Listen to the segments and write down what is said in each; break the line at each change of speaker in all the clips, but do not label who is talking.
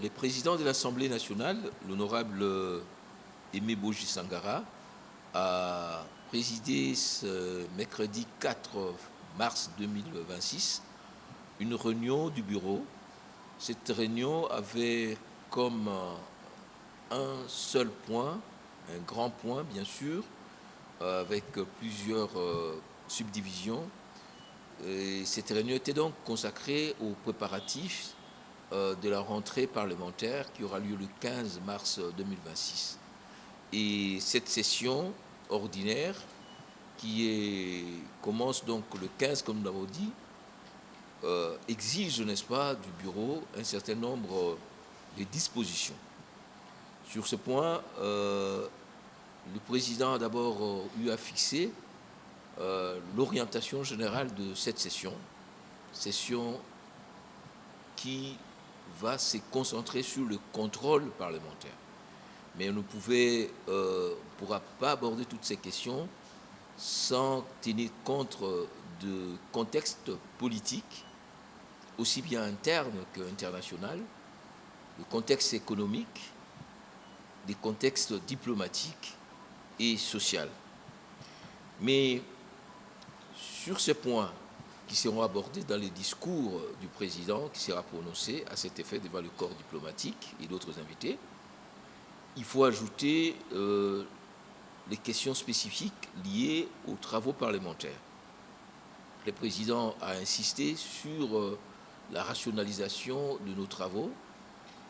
Le président de l'Assemblée nationale, l'honorable Aimé Boji Sangara, a présidé ce mercredi 4 mars 2026 une réunion du bureau. Cette réunion avait comme un seul point, un grand point bien sûr, avec plusieurs subdivisions. Et cette réunion était donc consacrée aux préparatifs de la rentrée parlementaire qui aura lieu le 15 mars 2026. Et cette session ordinaire commence donc le 15, comme nous l'avons dit, exige, n'est-ce pas, du bureau un certain nombre de dispositions. Sur ce point, le président a d'abord eu à fixer l'orientation générale de cette session qui va se concentrer sur le contrôle parlementaire. Mais on ne pourra pas aborder toutes ces questions sans tenir compte de contexte politique, aussi bien interne qu'international, le contexte économique, des contextes diplomatiques et social. Mais sur ces points qui seront abordés dans les discours du président qui sera prononcé à cet effet devant le corps diplomatique et d'autres invités, il faut ajouter les questions spécifiques liées aux travaux parlementaires. Le président a insisté sur la rationalisation de nos travaux,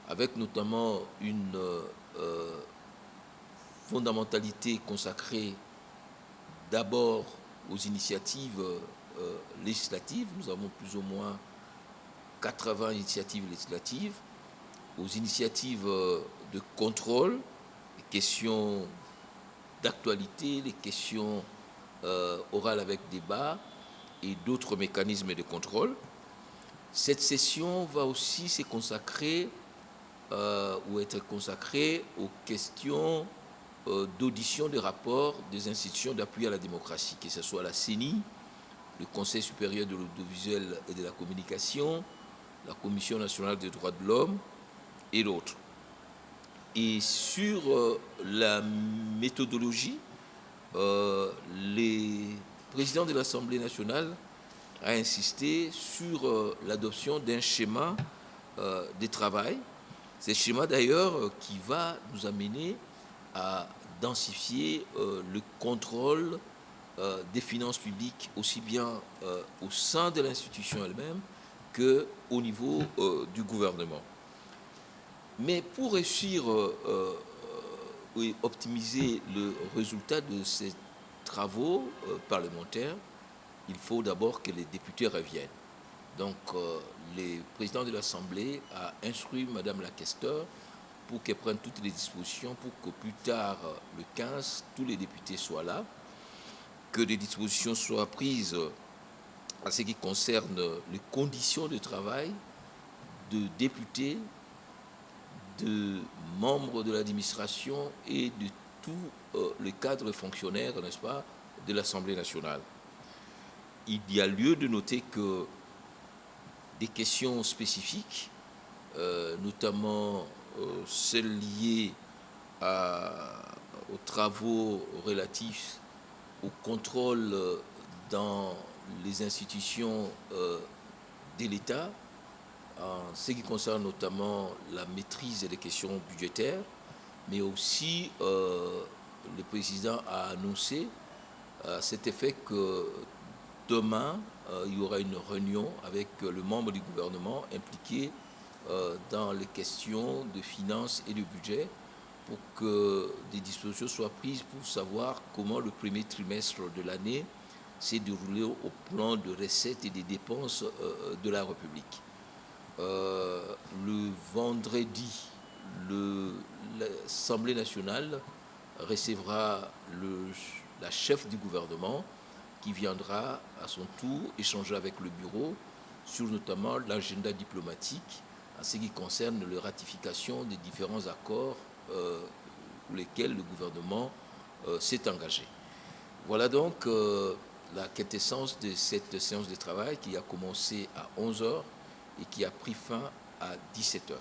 avec notamment une fondamentalité consacrée d'abord aux initiatives législatives. Nous avons plus ou moins 80 initiatives législatives, aux initiatives de contrôle, les questions d'actualité, les questions orales avec débat et d'autres mécanismes de contrôle. Cette session va aussi se consacrer ou être consacrée aux questions d'audition des rapports des institutions d'appui à la démocratie, que ce soit la CENI, le Conseil supérieur de l'audiovisuel et de la communication, la Commission nationale des droits de l'homme et d'autres. Et sur la méthodologie, le président de l'Assemblée nationale a insisté sur l'adoption d'un schéma de travail. Ce schéma d'ailleurs qui va nous amener à densifier le contrôle des finances publiques, aussi bien au sein de l'institution elle-même qu'au niveau du gouvernement. Mais pour réussir et optimiser le résultat de ces travaux parlementaires, il faut d'abord que les députés reviennent. Donc, le président de l'Assemblée a instruit Madame la questeur pour qu'elle prenne toutes les dispositions pour que plus tard, le 15, tous les députés soient là, que des dispositions soient prises en ce qui concerne les conditions de travail de députés, de membres de l'administration et de tous les cadres fonctionnaires, n'est-ce pas, de l'Assemblée nationale. Il y a lieu de noter que des questions spécifiques, notamment celles liées aux travaux relatifs au contrôle dans les institutions de l'État, en ce qui concerne notamment la maîtrise des questions budgétaires, mais aussi le président a annoncé à cet effet que demain, il y aura une réunion avec le membre du gouvernement impliqué dans les questions de finances et de budget pour que des dispositions soient prises pour savoir comment le premier trimestre de l'année s'est déroulé au plan de recettes et des dépenses de la République. Le vendredi, l'Assemblée nationale recevra la chef du gouvernement qui viendra à son tour échanger avec le bureau sur notamment l'agenda diplomatique en ce qui concerne la ratification des différents accords pour lesquels le gouvernement s'est engagé. Voilà donc la quintessence de cette séance de travail qui a commencé à 11h et qui a pris fin à 17h.